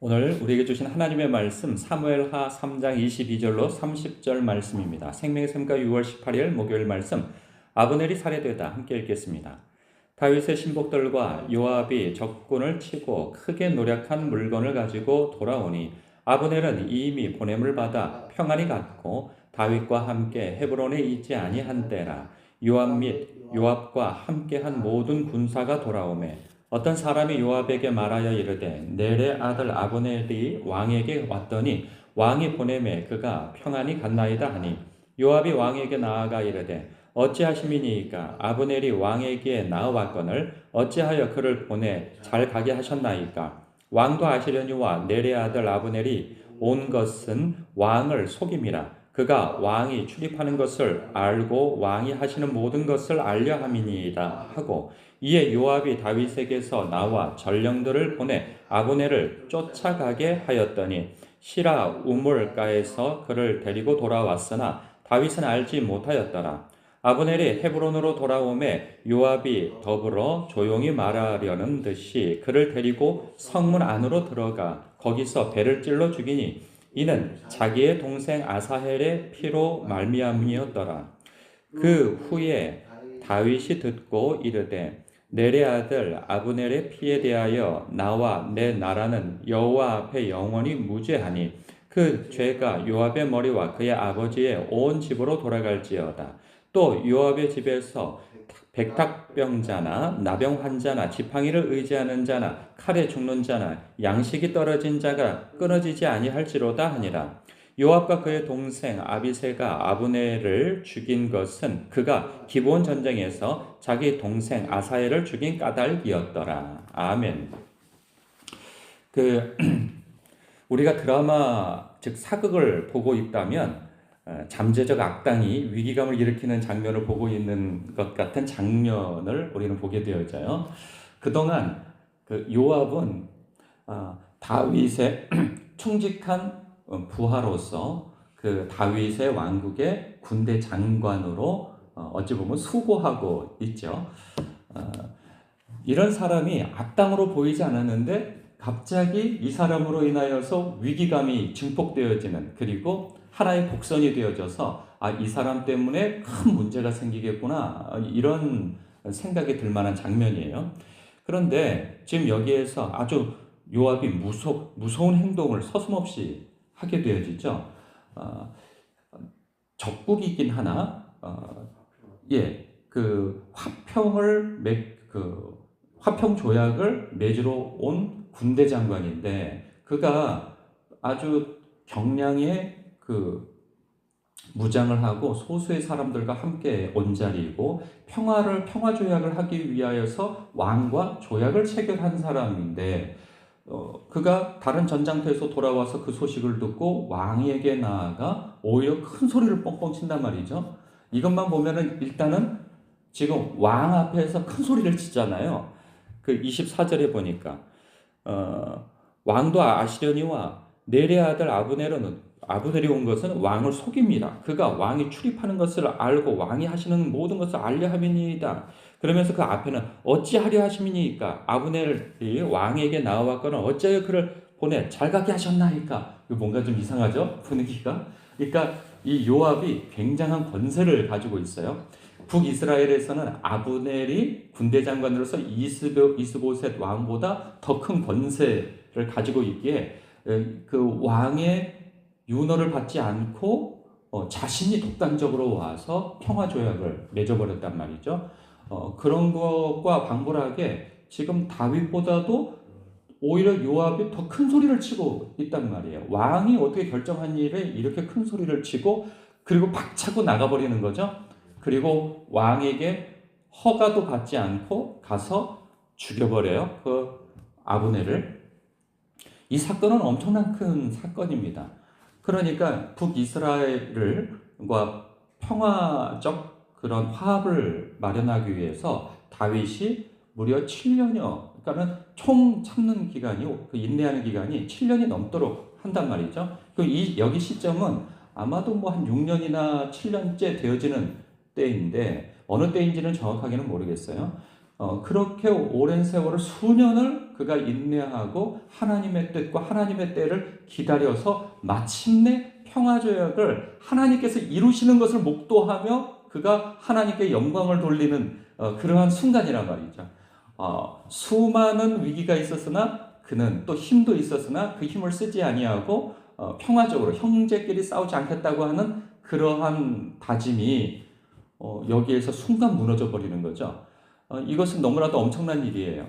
오늘 우리에게 주신 하나님의 말씀 사무엘하 3장 22절로 30절 말씀입니다. 생명의 샘가 6월 18일 목요일 말씀 아브넬이 살해되다 함께 읽겠습니다. 다윗의 신복들과 요압이 적군을 치고 크게 노력한 물건을 가지고 돌아오니 아브넬은 이미 보냄을 받아 평안히 갔고 다윗과 함께 헤브론에 있지 아니한 때라. 요압 및 요압과 함께한 모든 군사가 돌아오매 어떤 사람이 요압에게 말하여 이르되 넬의 아들 아브넬이 왕에게 왔더니 왕이 보내매 그가 평안히 갔나이다 하니 요압이 왕에게 나아가 이르되 어찌하심이니이까 아브넬이 왕에게 나아왔거늘 어찌하여 그를 보내 잘 가게 하셨나이까. 왕도 아시려니와 넬의 아들 아브넬이 온 것은 왕을 속임이라. 그가 왕이 출입하는 것을 알고 왕이 하시는 모든 것을 알려 함이니이다 하고 이에 요압이 다윗에게서 나와 전령들을 보내 아브넬을 쫓아가게 하였더니 시라 우물가에서 그를 데리고 돌아왔으나 다윗은 알지 못하였더라. 아브넬이 헤브론으로 돌아오매 요압이 더불어 조용히 말하려는 듯이 그를 데리고 성문 안으로 들어가 거기서 배를 찔러 죽이니 이는 자기의 동생 아사헬의 피로 말미암이었더라. 그 후에 다윗이 듣고 이르되 넬의 아들 아브넬의 피에 대하여 나와 내 나라는 여호와 앞에 영원히 무죄하니 그 죄가 요압의 머리와 그의 아버지의 온 집으로 돌아갈지어다. 또 요압의 집에서 백탁병자나 나병 환자나 지팡이를 의지하는 자나 칼에 죽는 자나 양식이 떨어진 자가 끊어지지 아니할지로다 하니라. 요압과 그의 동생 아비새가 아브넬을 죽인 것은 그가 기브온 전쟁에서 자기 동생 아사엘을 죽인 까닭이었더라. 아멘. 우리가 드라마 즉 사극을 보고 있다면 잠재적 악당이 위기감을 일으키는 장면을 보고 있는 것 같은 장면을 우리는 보게 되어져요. 그동안 요압은 다윗의 충직한 부하로서 그 다윗의 왕국의 군대 장관으로 어찌 보면 수고하고 있죠. 이런 사람이 악당으로 보이지 않았는데 갑자기 이 사람으로 인하여서 위기감이 증폭되어지는, 그리고 하나의 복선이 되어져서 이 사람 때문에 큰 문제가 생기겠구나, 이런 생각이 들 만한 장면이에요. 그런데 지금 여기에서 아주 요압이 무서운 행동을 서슴없이 하게 되어지죠. 적국이긴 하나, 화평 조약을 맺으러 온 군대 장관인데 그가 아주 경량의 무장을 하고 소수의 사람들과 함께 온 자리이고 평화 조약을 하기 위하여서 왕과 조약을 체결한 사람인데 그가 다른 전장터에서 돌아와서 그 소식을 듣고 왕에게 나아가 오히려 큰 소리를 뻥뻥 친단 말이죠. 이것만 보면은 일단은 지금 왕 앞에서 큰 소리를 치잖아요. 24절에 보니까 왕도 아시려니와 넬의 아들 아브넬이 온 것은 왕을 속입니다. 그가 왕이 출입하는 것을 알고 왕이 하시는 모든 것을 알려 함이니이다. 그러면서 그 앞에는 어찌하려 하심이니까 아브넬이 왕에게 나와왔거늘 어찌하여 그를 보내 잘 가게 하셨나이까. 뭔가 좀 이상하죠? 분위기가. 그러니까 이 요압이 굉장한 권세를 가지고 있어요. 북이스라엘에서는 아브넬이 군대 장관으로서 이스보셋 왕보다 더 큰 권세를 가지고 있기에 그 왕의 윤허를 받지 않고 자신이 독단적으로 와서 평화조약을 맺어버렸단 말이죠. 그런 것과 방불하게 지금 다윗보다도 오히려 요압이 더 큰 소리를 치고 있단 말이에요. 왕이 어떻게 결정한 일에 이렇게 큰 소리를 치고 그리고 박차고 나가버리는 거죠. 그리고 왕에게 허가도 받지 않고 가서 죽여버려요. 그 아브넬을. 이 사건은 엄청난 큰 사건입니다. 그러니까 북이스라엘과 평화적 그런 화합을 마련하기 위해서 다윗이 무려 7년여, 그러니까는 총 참는 기간이, 인내하는 기간이 7년이 넘도록 한단 말이죠. 여기 시점은 아마도 한 6년이나 7년째 되어지는 때인데 어느 때인지는 정확하게는 모르겠어요. 그렇게 오랜 세월을 수년을 그가 인내하고 하나님의 뜻과 하나님의 때를 기다려서 마침내 평화조약을 하나님께서 이루시는 것을 목도하며 그가 하나님께 영광을 돌리는 그러한 순간이란 말이죠. 수많은 위기가 있었으나 그는 또 힘도 있었으나 그 힘을 쓰지 아니하고 평화적으로 형제끼리 싸우지 않겠다고 하는 그러한 다짐이 여기에서 순간 무너져 버리는 거죠. 이것은 너무나도 엄청난 일이에요.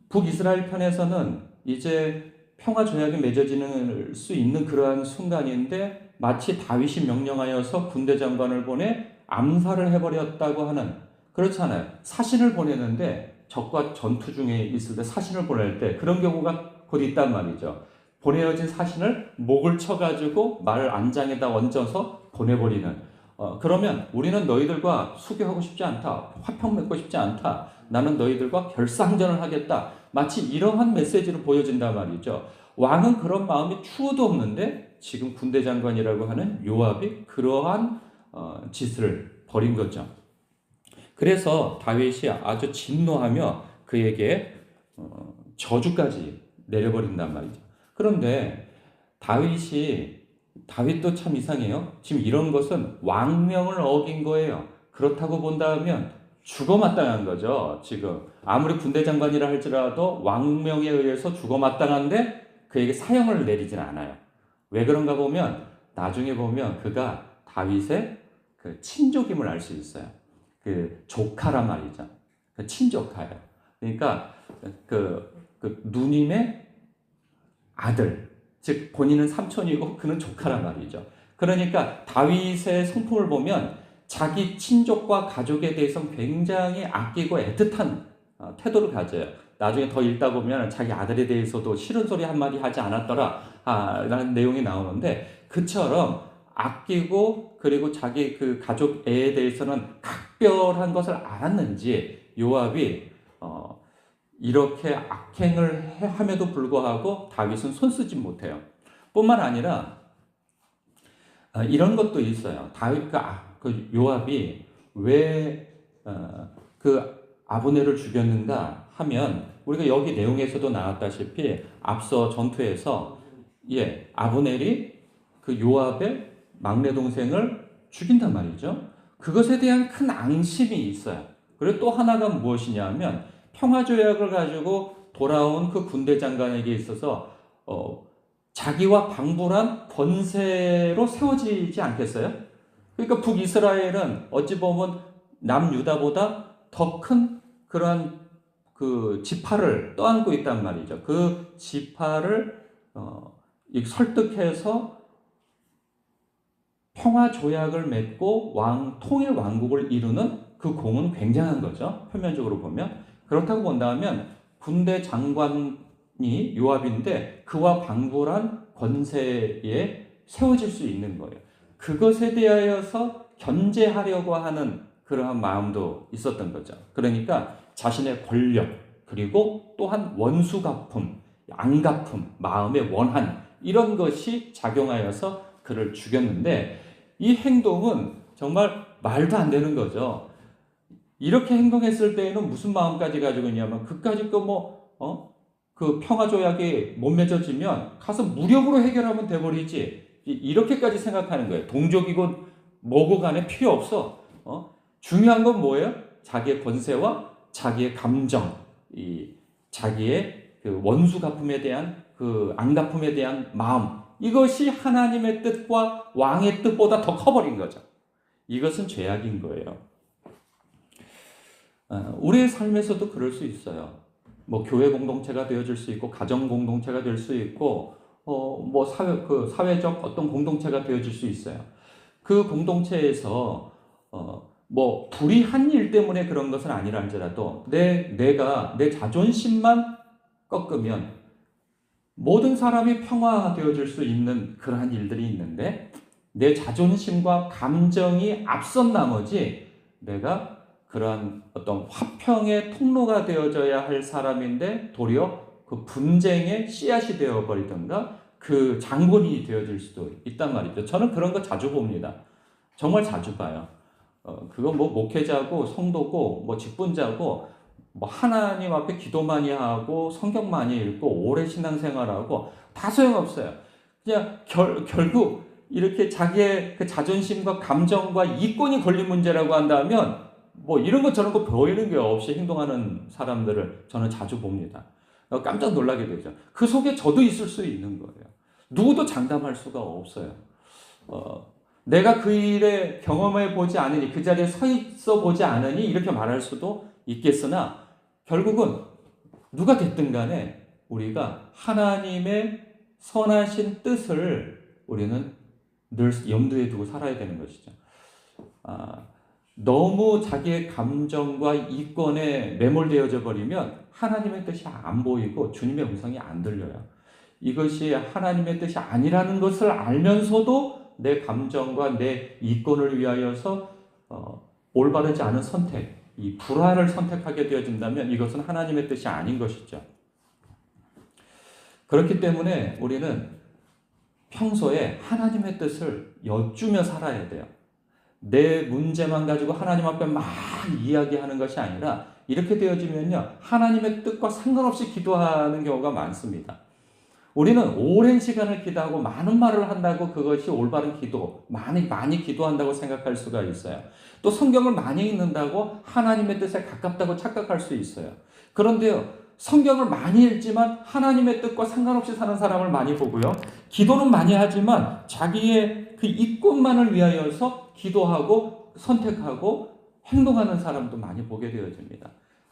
북이스라엘 편에서는 이제 평화 조약이 맺어질 수 있는 그러한 순간인데 마치 다윗이 명령하여서 군대 장관을 보내 암살을 해버렸다고 하는, 그렇잖아요. 사신을 보내는데 적과 전투 중에 있을 때 사신을 보낼 때 그런 경우가 곧 있단 말이죠. 보내어진 사신을 목을 쳐가지고 말 안장에다 얹어서 보내버리는, 그러면 우리는 너희들과 수교하고 싶지 않다, 화평 맺고 싶지 않다, 나는 너희들과 결상전을 하겠다, 마치 이러한 메시지를 보여진단 말이죠. 왕은 그런 마음이 추호도 없는데 지금 군대 장관이라고 하는 요압이 그러한 짓을 벌인 거죠. 그래서 다윗이 아주 진노하며 그에게 저주까지 내려버린단 말이죠. 그런데 다윗도 참 이상해요. 지금 이런 것은 왕명을 어긴 거예요. 그렇다고 본다면 죽어마땅한 거죠. 지금 아무리 군대 장관이라 할지라도 왕명에 의해서 죽어마땅한데 그에게 사형을 내리진 않아요. 왜 그런가 보면 나중에 보면 그가 다윗의 그 친족임을 알 수 있어요. 그 조카란 말이죠. 그 친조카예요. 그러니까 그 누님의 아들, 즉 본인은 삼촌이고 그는 조카란 말이죠. 그러니까 다윗의 성품을 보면 자기 친족과 가족에 대해서 굉장히 아끼고 애틋한 태도를 가져요. 나중에 더 읽다 보면 자기 아들에 대해서도 싫은 소리 한마디 하지 않았더라 라는 내용이 나오는데, 그처럼 아끼고 그리고 자기 그 가족 애에 대해서는 각별한 것을 알았는지 요압이 이렇게 악행을 함에도 불구하고 다윗은 손쓰지 못해요. 뿐만 아니라 이런 것도 있어요. 그 요압이 왜 그 아브넬을 죽였는가 하면, 우리가 여기 내용에서도 나왔다시피 앞서 전투에서 아브넬이 그 요압의 막내 동생을 죽인단 말이죠. 그것에 대한 큰 앙심이 있어요. 그리고 또 하나가 무엇이냐면 평화조약을 가지고 돌아온 그 군대 장관에게 있어서 자기와 방불한 권세로 세워지지 않겠어요? 그러니까 북이스라엘은 어찌 보면 남유다보다 더 큰 그러한 그 지파를 떠안고 있단 말이죠. 그 지파를 설득해서 평화조약을 맺고 통일 왕국을 이루는 그 공은 굉장한 거죠. 표면적으로 보면. 그렇다고 본다면 군대 장관이 요압인데 그와 방불한 권세에 세워질 수 있는 거예요. 그것에 대하여서 견제하려고 하는 그러한 마음도 있었던 거죠. 그러니까 자신의 권력, 그리고 또한 원수 갚음, 앙갚음, 마음의 원한, 이런 것이 작용하여서 그를 죽였는데, 이 행동은 정말 말도 안 되는 거죠. 이렇게 행동했을 때에는 무슨 마음까지 가지고 있냐면, 그까짓 그 평화조약이 못 맺어지면 가서 무력으로 해결하면 돼버리지, 이렇게까지 생각하는 거예요. 동족이고 뭐고 간에 필요 없어. 중요한 건 뭐예요? 자기의 권세와 자기의 감정, 자기의 그 원수 갚음에 대한 그 앙갚음에 대한 마음, 이것이 하나님의 뜻과 왕의 뜻보다 더 커버린 거죠. 이것은 죄악인 거예요. 우리의 삶에서도 그럴 수 있어요. 뭐 교회 공동체가 되어질 수 있고, 가정 공동체가 될 수 있고, 뭐 사회적 어떤 공동체가 되어질 수 있어요. 그 공동체에서 뭐 불의한 일 때문에 그런 것은 아니라 할지라도 내가 내 자존심만 꺾으면 모든 사람이 평화되어질 수 있는 그러한 일들이 있는데, 내 자존심과 감정이 앞선 나머지 내가 그러한 어떤 화평의 통로가 되어져야 할 사람인데 도리어 그 분쟁의 씨앗이 되어버리던가 그 장본인이 되어질 수도 있단 말이죠. 저는 그런 거 자주 봅니다. 정말 자주 봐요. 그거 뭐 목회자고 성도고 뭐 직분자고 뭐 하나님 앞에 기도 많이 하고 성경 많이 읽고 오래 신앙생활하고 다 소용없어요. 그냥 결국 이렇게 자기의 그 자존심과 감정과 이권이 걸린 문제라고 한다면 뭐 이런 것 저런 거 보이는 게 없이 행동하는 사람들을 저는 자주 봅니다. 깜짝 놀라게 되죠. 그 속에 저도 있을 수 있는 거예요. 누구도 장담할 수가 없어요. 내가 그 일에 경험해 보지 않으니, 그 자리에 서 있어 보지 않으니 이렇게 말할 수도 있겠으나 결국은 누가 됐든 간에 우리가 하나님의 선하신 뜻을 우리는 늘 염두에 두고 살아야 되는 것이죠. 너무 자기의 감정과 이권에 매몰되어져 버리면 하나님의 뜻이 안 보이고 주님의 음성이 안 들려요. 이것이 하나님의 뜻이 아니라는 것을 알면서도 내 감정과 내 이권을 위하여서 올바르지 않은 선택, 이 불화를 선택하게 되어진다면 이것은 하나님의 뜻이 아닌 것이죠. 그렇기 때문에 우리는 평소에 하나님의 뜻을 여쭈며 살아야 돼요. 내 문제만 가지고 하나님 앞에 막 이야기하는 것이 아니라 이렇게 되어지면요, 하나님의 뜻과 상관없이 기도하는 경우가 많습니다. 우리는 오랜 시간을 기도하고 많은 말을 한다고 그것이 올바른 기도, 많이 기도한다고 생각할 수가 있어요. 또 성경을 많이 읽는다고 하나님의 뜻에 가깝다고 착각할 수 있어요. 그런데요, 성경을 많이 읽지만 하나님의 뜻과 상관없이 사는 사람을 많이 보고요, 기도는 많이 하지만 자기의 그 이권만을 위하여서 기도하고 선택하고 행동하는 사람도 많이 보게 되어집니다.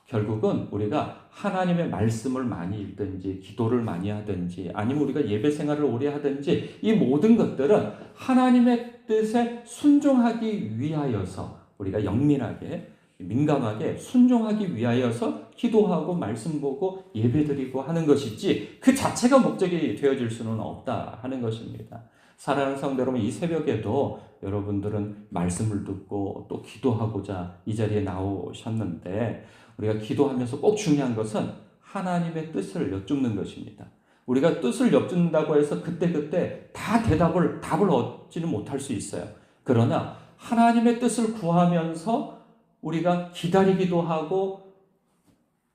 결국은 우리가 하나님의 말씀을 많이 읽든지 기도를 많이 하든지 아니면 우리가 예배 생활을 오래 하든지 이 모든 것들은 하나님의 뜻에 순종하기 위하여서 우리가 영민하게 민감하게 순종하기 위하여서 기도하고 말씀 보고 예배드리고 하는 것이지 그 자체가 목적이 되어질 수는 없다 하는 것입니다. 사랑하는 성도 여러분, 이 새벽에도 여러분들은 말씀을 듣고 또 기도하고자 이 자리에 나오셨는데 우리가 기도하면서 꼭 중요한 것은 하나님의 뜻을 여쭙는 것입니다. 우리가 뜻을 여쭙는다고 해서 그때그때 다 답을 얻지는 못할 수 있어요. 그러나 하나님의 뜻을 구하면서 우리가 기다리기도 하고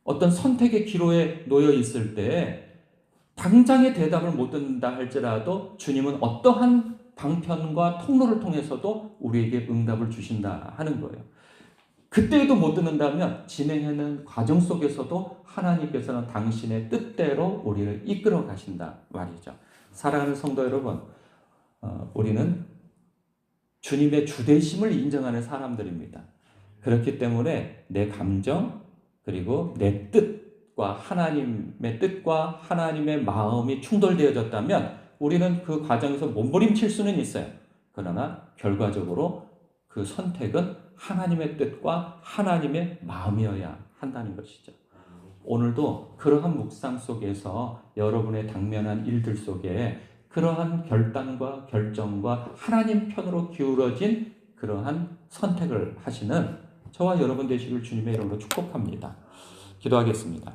어떤 선택의 기로에 놓여 있을 때 당장의 대답을 못 듣는다 할지라도 주님은 어떠한 방편과 통로를 통해서도 우리에게 응답을 주신다 하는 거예요. 그때에도 못 듣는다면 진행하는 과정 속에서도 하나님께서는 당신의 뜻대로 우리를 이끌어 가신다 말이죠. 사랑하는 성도 여러분, 우리는 주님의 주되심을 인정하는 사람들입니다. 그렇기 때문에 내 감정 그리고 내 뜻과 하나님의 뜻과 하나님의 마음이 충돌되어졌다면 우리는 그 과정에서 몸부림칠 수는 있어요. 그러나 결과적으로 그 선택은 하나님의 뜻과 하나님의 마음이어야 한다는 것이죠. 오늘도 그러한 묵상 속에서 여러분의 당면한 일들 속에 그러한 결단과 결정과 하나님 편으로 기울어진 그러한 선택을 하시는 저와 여러분 되시길 주님의 이름으로 축복합니다. 기도하겠습니다.